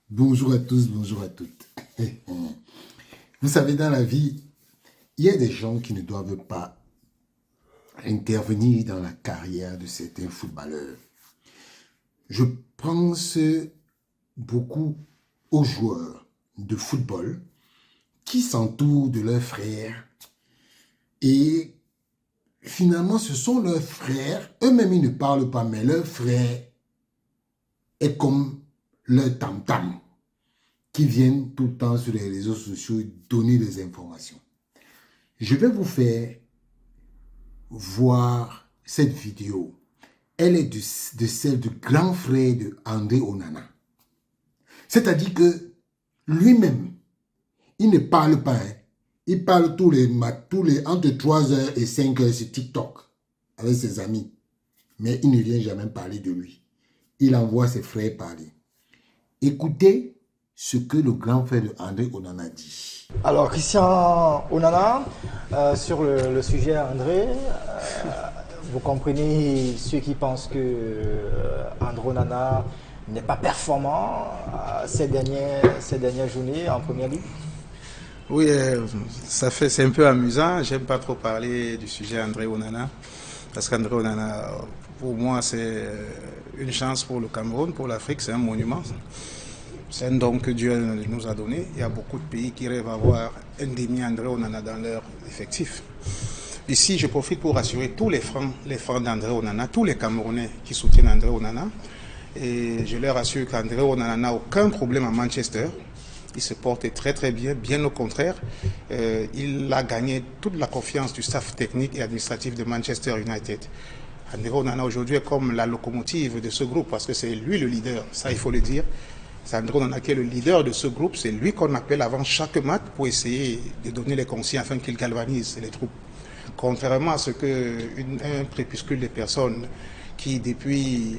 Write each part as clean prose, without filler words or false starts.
Bonjour à tous, bonjour à toutes. Vous savez, dans la vie, il y a des gens qui ne doivent pas intervenir dans la carrière de certains footballeurs. Je pense beaucoup aux joueurs de football qui s'entourent de leurs frères et finalement ce sont leurs frères, eux-mêmes ils ne parlent pas, mais leur frère est comme leur tam-tam qui viennent tout le temps sur les réseaux sociaux donner des informations. Je vais vous faire voir cette vidéo. Elle est de celle du grand frère de André Onana. C'est-à-dire que lui-même, il ne parle pas. Il parle entre 3h et 5h sur TikTok avec ses amis. Mais il ne vient jamais parler de lui. Il envoie ses frères parler. Écoutez ce que le grand frère de André Onana dit. Alors, Christian Onana, sur le sujet André, vous comprenez ceux qui pensent que André Onana n'est pas performant ces dernières journées en première ligue? Oui, c'est un peu amusant. J'aime pas trop parler du sujet André Onana, parce qu'André Onana, pour moi, c'est une chance pour le Cameroun, pour l'Afrique, c'est un monument. C'est un don que Dieu nous a donné. Il y a beaucoup de pays qui rêvent d'avoir un demi-André Onana dans leur effectif. Ici, je profite pour rassurer tous les fans d'André Onana, tous les Camerounais qui soutiennent André Onana. Et je leur assure qu'André Onana n'a aucun problème à Manchester. Il se porte très très bien, bien au contraire. Il a gagné toute la confiance du staff technique et administratif de Manchester United. André Onana aujourd'hui est comme la locomotive de ce groupe parce que c'est lui le leader, ça il faut le dire. C'est André Onana qui est le leader de ce groupe, c'est lui qu'on appelle avant chaque match pour essayer de donner les consignes afin qu'il galvanise les troupes. Contrairement à ce qu'un crépuscule de personnes qui, depuis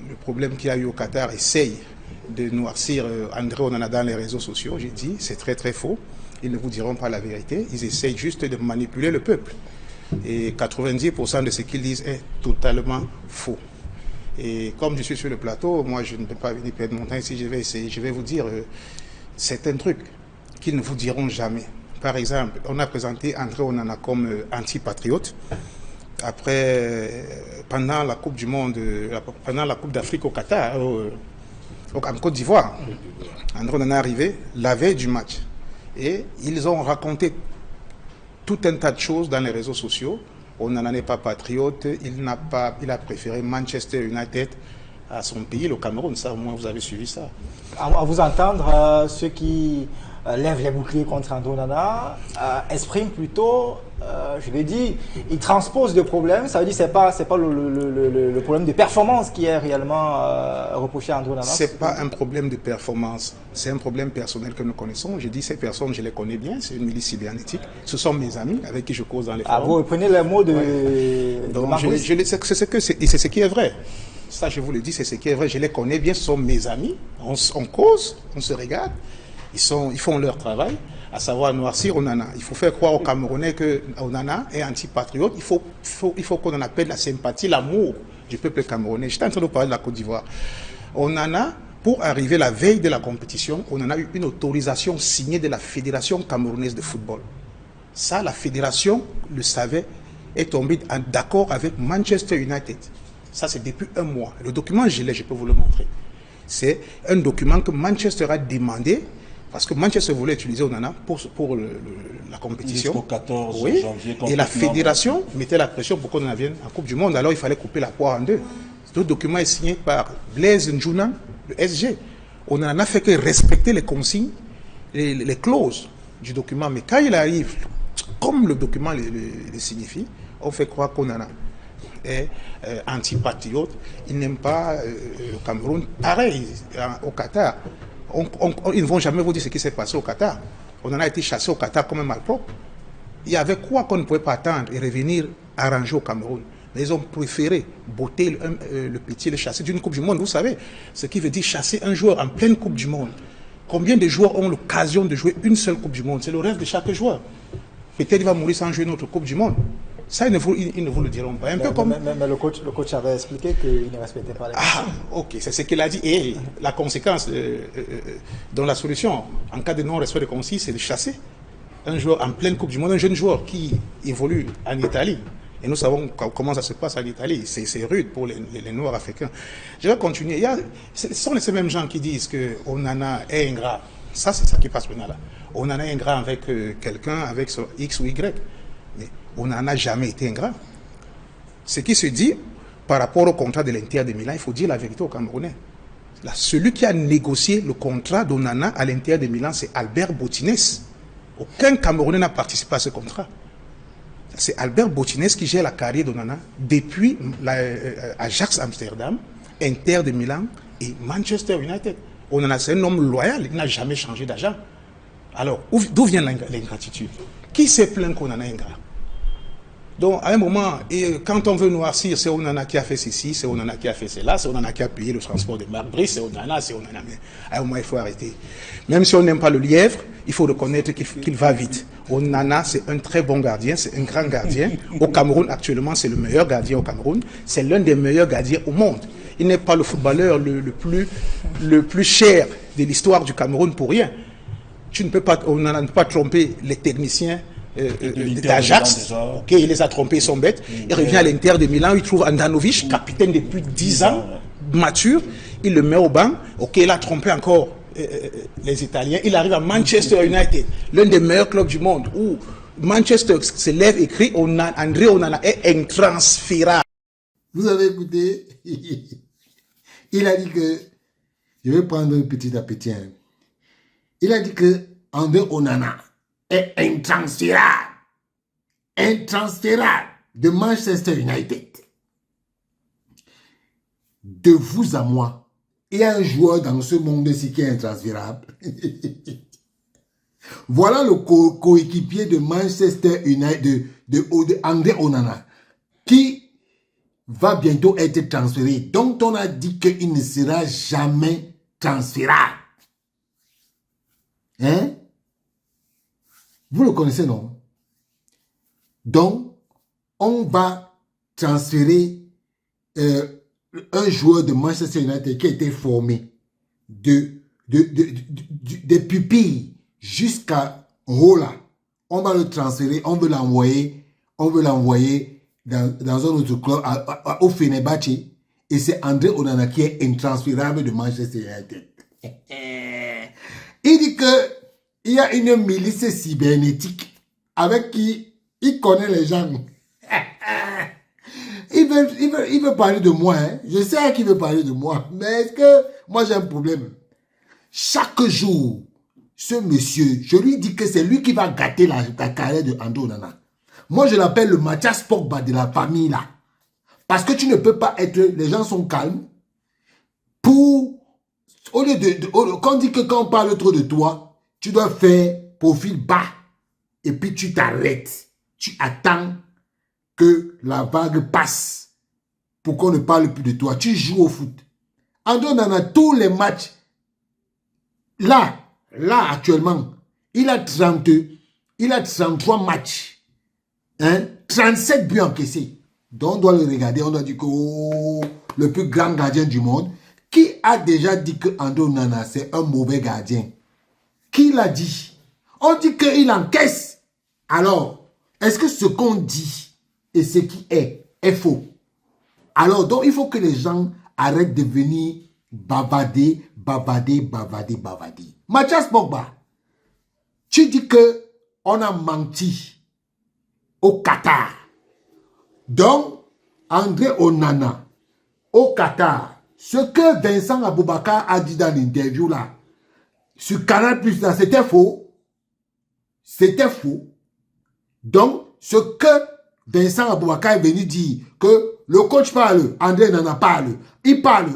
le problème qu'il y a eu au Qatar, essayent de noircir André Onana dans les réseaux sociaux, j'ai dit, c'est très très faux. Ils ne vous diront pas la vérité, ils essayent juste de manipuler le peuple. Et 90% de ce qu'ils disent est totalement faux. Et comme je suis sur le plateau, moi je ne peux pas venir perdre mon temps ici, je vais essayer, je vais vous dire certains trucs qu'ils ne vous diront jamais. Par exemple, on a présenté André Onana comme anti-patriote. Après, pendant la Coupe du Monde, pendant la Coupe d'Afrique au Qatar, en Côte d'Ivoire, André Onana est arrivé la veille du match. Et ils ont raconté tout un tas de choses dans les réseaux sociaux. Onana n'est pas patriote, il a préféré Manchester United à son pays, le Cameroun. Ça, au moins, vous avez suivi ça. À vous entendre, ceux qui lèvent les boucliers contre André Onana expriment plutôt, je l'ai dit, ils transposent le problème. Ça veut dire que ce n'est pas le problème de performance qui est réellement reproché à André Onana. Ce n'est pas un problème de performance, c'est un problème personnel que nous connaissons. Je dis ces personnes, je les connais bien, c'est une milice cybernétique. Ce sont mes amis avec qui je cause dans les forums. Vous reprenez les mots de... Donc, c'est ce qui est vrai. Ça, je vous le dis, c'est ce qui est vrai. Je les connais bien, ce sont mes amis. On cause, on se regarde. Ils font leur travail, à savoir noircir Onana. Il faut faire croire aux Camerounais que Onana est anti-patriote. Il faut qu'on en appelle la sympathie, l'amour du peuple camerounais. J'étais en train de parler de la Côte d'Ivoire. Onana, pour arriver la veille de la compétition, on en a eu une autorisation signée de la Fédération camerounaise de football. Ça, la fédération le savait, est tombée d'accord avec Manchester United. Ça, c'est depuis un mois. Le document, je l'ai, je peux vous le montrer. C'est un document que Manchester a demandé, parce que Manchester voulait utiliser Onana pour la compétition. Jusqu'au 14 oui. janvier. Et la fédération mettait la pression pour qu'on en vienne en Coupe du Monde. Alors, il fallait couper la poire en deux. Ce document est signé par Blaise Ndjouna, le SG. On n'en a fait que respecter les consignes, les clauses du document. Mais quand il arrive, comme le document le signifie, on fait croire qu'Onana est anti-patriote. Il n'aime pas le Cameroun. Pareil, au Qatar. Ils ne vont jamais vous dire ce qui s'est passé au Qatar. On en a été chassé au Qatar comme un malpropre. Il y avait quoi qu'on ne pouvait pas attendre et revenir arranger au Cameroun. Mais ils ont préféré botter le petit, le chasser d'une Coupe du Monde. Vous savez, ce qui veut dire chasser un joueur en pleine Coupe du Monde. Combien de joueurs ont l'occasion de jouer une seule Coupe du Monde? C'est le rêve de chaque joueur. Peut-être il va mourir sans jouer notre Coupe du Monde. Ça, ils ne vous le diront pas. Un peu comme... mais le coach avait expliqué qu'il ne respectait pas les consignes. Ah, ok, c'est ce qu'il a dit. Et la conséquence, dans la solution, en cas de non-respect des consignes, c'est de chasser un joueur en pleine Coupe du Monde, un jeune joueur qui évolue en Italie. Et nous savons comment ça se passe en Italie. C'est rude pour les Noirs africains. Je vais continuer. Ce sont ces mêmes gens qui disent que Onana est ingrat. Ça, c'est ça qui passe maintenant là. Onana est ingrat avec quelqu'un, avec son X ou Y. Mais Onana n'a jamais été ingrat. Ce qui se dit par rapport au contrat de l'Inter de Milan, il faut dire la vérité aux Camerounais. Là, celui qui a négocié le contrat d'Onana à l'Inter de Milan, c'est Albert Botines. Aucun Camerounais n'a participé à ce contrat. C'est Albert Botines qui gère la carrière d'Onana depuis Ajax Amsterdam, Inter de Milan et Manchester United. Onana, c'est un homme loyal, il n'a jamais changé d'agent. Alors, d'où vient l'ingratitude? Qui s'est plaint qu'Onana est ingrat? Donc, à un moment, quand on veut noircir, c'est Onana qui a fait ceci, c'est Onana qui a fait cela, c'est Onana qui a payé le transport de Marc Brice, c'est Onana. Mais à un moment, il faut arrêter. Même si on n'aime pas le lièvre, il faut reconnaître qu'il va vite. Onana, c'est un très bon gardien, c'est un grand gardien. Au Cameroun, actuellement, c'est le meilleur gardien au Cameroun. C'est l'un des meilleurs gardiens au monde. Il n'est pas le footballeur le plus cher de l'histoire du Cameroun pour rien. Onana ne peut pas tromper les techniciens d'Ajax, ok, il les a trompés, ils sont bêtes. Il revient à l'Inter de Milan, il trouve Andanovic, capitaine depuis 10 ans, mature, il le met au banc, ok, il a trompé encore les Italiens, il arrive à Manchester United, l'un des meilleurs clubs du monde, où Manchester se lève et crie André Onana est intransférable. Vous avez écouté? Il a dit que, je vais prendre petit à petit, hein. Il a dit que André Onana est intransférable de Manchester United. De vous à moi, il y a un joueur dans ce monde-ci qui est intransférable. Voilà le coéquipier de Manchester United, de André Onana, qui va bientôt être transféré, dont on a dit qu'il ne sera jamais transférable. Hein? Vous le connaissez, non? Donc, on va transférer un joueur de Manchester United qui a été formé des pupilles jusqu'à Rola. On va le transférer, on veut l'envoyer dans un autre club, au Fenerbahçe. Et c'est André Onana qui est intransférable de Manchester United. Il dit que il y a une milice cybernétique avec qui il connaît les gens. Il veut parler de moi. Hein. Je sais qu'il veut parler de moi. Mais est-ce que moi j'ai un problème? Chaque jour, ce monsieur, je lui dis que c'est lui qui va gâter la carrière de André Onana. Moi, je l'appelle le Mathias Pogba de la famille là. Parce que tu ne peux pas être... Les gens sont calmes. Au lieu quand on dit que quand on parle trop de toi, tu dois faire profil bas. Et puis tu t'arrêtes. Tu attends que la vague passe pour qu'on ne parle plus de toi. Tu joues au foot. André Onana, tous les matchs, là actuellement, il a 33 matchs. Hein? 37 buts encaissés. Donc on doit le regarder, on doit dire que le plus grand gardien du monde. Qui a déjà dit que André Onana c'est un mauvais gardien? Qui l'a dit? On dit qu'il encaisse. Alors, est-ce que ce qu'on dit et ce qui est faux? Alors, donc, il faut que les gens arrêtent de venir bavarder. Mathias Pogba, tu dis que on a menti au Qatar. Donc, André Onana, au Qatar, ce que Vincent Aboubakar a dit dans l'interview là, sur Canal+, là, c'était faux. C'était faux. Donc, ce que Vincent Aboubakar est venu dire, que le coach parle, André Onana parle. Il parle,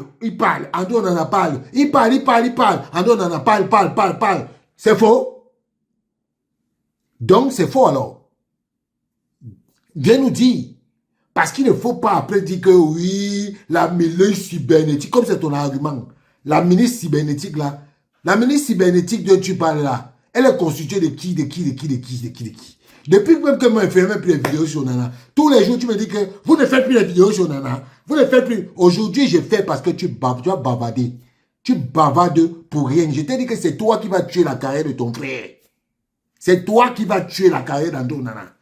André Onana parle. Il parle. André Onana parle. C'est faux. Donc, c'est faux alors. Viens nous dire. Parce qu'il ne faut pas après dire que oui, la milice cybernétique, comme c'est ton argument, la milice cybernétique là, la milice cybernétique dont tu parles là, elle est constituée de qui? Depuis même que moi, je ne fais même plus les vidéos sur Nana, tous les jours, tu me dis que vous ne faites plus les vidéos sur Nana. Vous ne faites plus. Aujourd'hui, je fais parce que tu as bavardé. Tu bavardes pour rien. Je t'ai dit que c'est toi qui vas tuer la carrière de ton frère. C'est toi qui vas tuer la carrière d'André Onana.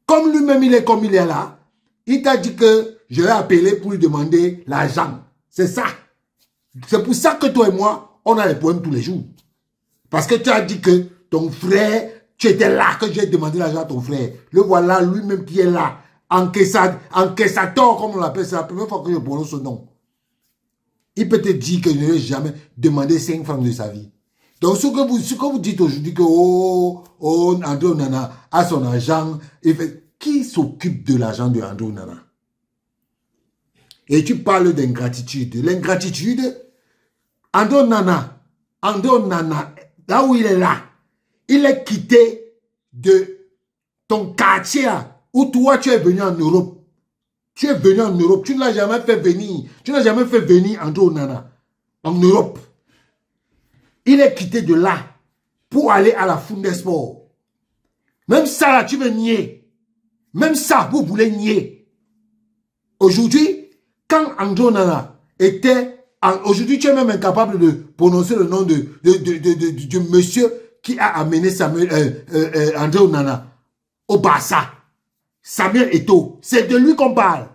Comme lui-même, il est comme il est là, il t'a dit que je vais appeler pour lui demander l'argent. C'est ça. C'est pour ça que toi et moi, on a des problèmes tous les jours. Parce que tu as dit que ton frère, tu étais là, que j'ai demandé l'argent à ton frère. Le voilà, lui-même qui est là. Encaissateur, comme on l'appelle, c'est la première fois que je prononce ce nom. Il peut te dire que je n'ai jamais demandé 5 francs de sa vie. Donc, ce que vous dites aujourd'hui, que André Onana a son argent, qui s'occupe de l'argent de André Onana? Et tu parles d'ingratitude. L'ingratitude, André Onana, là où il est là, il est quitté de ton quartier où toi tu es venu en Europe. Tu es venu en Europe, tu ne l'as jamais fait venir. Tu n'as jamais fait venir André Onana en Europe. Il est quitté de là pour aller à la Founde Sport. Même ça là, tu veux nier. Même ça, vous voulez nier. Aujourd'hui, quand André Onana était... Aujourd'hui, tu es même incapable de prononcer le nom du monsieur qui a amené André Onana au Barça. Samuel Eto'o. C'est de lui qu'on parle.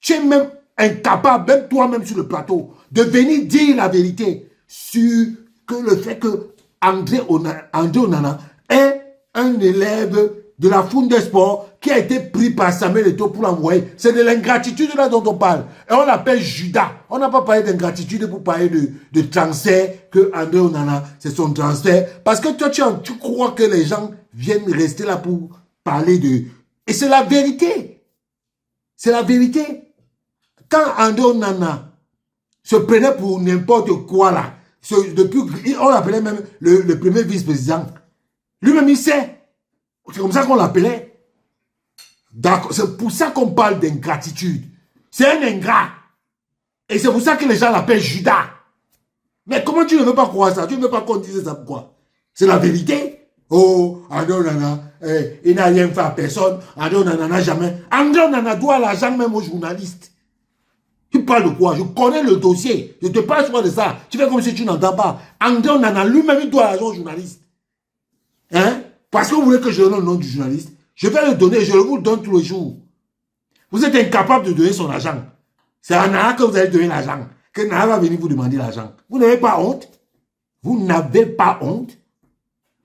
Tu es même incapable, même toi-même sur le plateau, de venir dire la vérité sur le fait que André Onana est un élève de la Founde Sport qui a été pris par Samuel Eto'o pour l'envoyer. C'est de l'ingratitude là dont on parle. Et on l'appelle Judas. On n'a pas parlé d'ingratitude pour parler de transfert, que André Onana, c'est son transfert. Parce que toi, tu crois que les gens viennent rester là pour parler de... Et c'est la vérité. C'est la vérité. Quand André Onana se prenait pour n'importe quoi là, on l'appelait même le premier vice-président. Lui-même, il sait. C'est comme ça qu'on l'appelait. D'accord. C'est pour ça qu'on parle d'ingratitude. C'est un ingrat. Et c'est pour ça que les gens l'appellent Judas. Mais comment tu ne veux pas croire ça? Tu ne veux pas qu'on dise ça? Pourquoi? C'est la vérité. Oh, André Onana, il n'a rien fait à personne. André Onana n'a jamais... André Onana doit l'argent même aux journalistes. Tu parles de quoi? Je connais le dossier. Je te parle souvent de ça. Tu fais comme si tu n'entends pas. André Onana lui-même, il doit l'argent aux journalistes. Hein? Parce que vous voulez que je donne le nom du journaliste. Je vais le donner, je vous le donne tous les jours. Vous êtes incapable de donner son argent. C'est à Nana que vous allez donner l'argent. Que Nana va venir vous demander l'argent. Vous n'avez pas honte? Vous n'avez pas honte?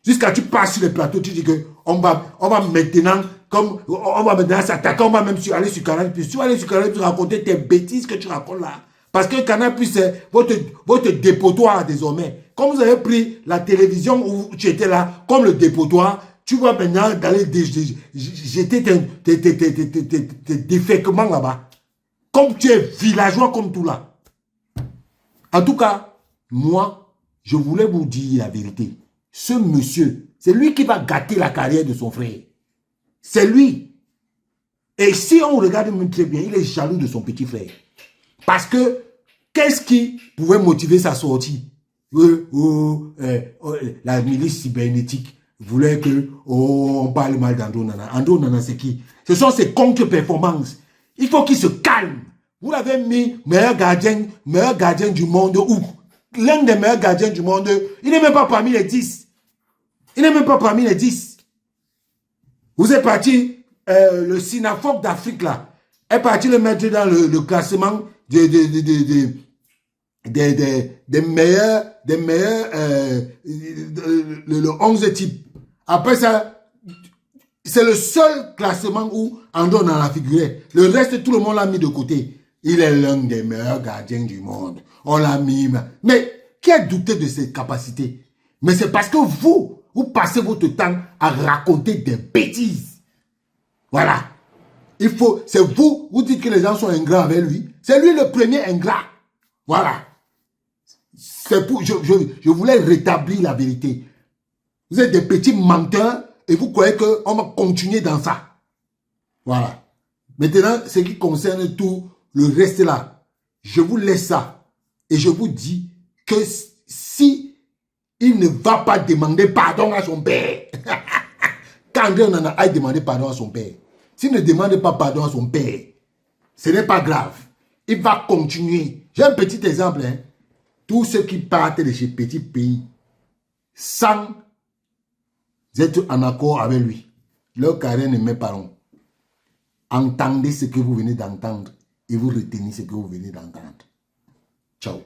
Jusqu'à tu passes sur les plateaux, tu dis que on va maintenant, comme on va maintenant s'attaquer, on va même aller sur Canal+. Tu vas aller sur Canal+, raconter tes bêtises que tu racontes là. Parce que Canal+, c'est votre dépotoir désormais. Comme vous avez pris la télévision où tu étais là, comme le dépotoir, tu vas maintenant d'aller jeter tes défèquements là-bas. Comme tu es villageois comme tout là. En tout cas, moi, je voulais vous dire la vérité. Ce monsieur, c'est lui qui va gâter la carrière de son frère. C'est lui. Et si on regarde même très bien, il est jaloux de son petit frère. Parce que, qu'est-ce qui pouvait motiver sa sortie? La milice cybernétique voulait que on parle mal d'André Onana. André Onana, c'est qui? Ce sont ses contre-performances. Il faut qu'il se calme. Vous l'avez mis meilleur gardien du monde, ou l'un des meilleurs gardiens du monde. Il n'est même pas parmi les 10. Il n'est même pas parmi les 10. Vous êtes parti, le Sinafoc d'Afrique là, est parti le mettre dans le classement des meilleurs, le 11 type. Après ça, c'est le seul classement où André Onana figurait. Le reste, tout le monde l'a mis de côté. Il est l'un des meilleurs gardiens du monde. On l'a mis. Mais qui a douté de ses capacités? Mais c'est parce que vous passez votre temps à raconter des bêtises. Voilà. C'est vous dites que les gens sont ingrats avec lui. C'est lui le premier ingrat. Voilà. Je voulais rétablir la vérité. Vous êtes des petits menteurs et vous croyez qu'on va continuer dans ça. Voilà. Maintenant, ce qui concerne tout le reste là, je vous laisse ça. Et je vous dis que si il ne va pas demander pardon à son père, qu'André Onana aille demander pardon à son père. S'il ne demande pas pardon à son père, ce n'est pas grave. Il va continuer. J'ai un petit exemple. Hein. Tous ceux qui partent de ces petits pays sans être en accord avec lui, leur carrière ne met pas long. Entendez ce que vous venez d'entendre et vous retenez ce que vous venez d'entendre. Ciao.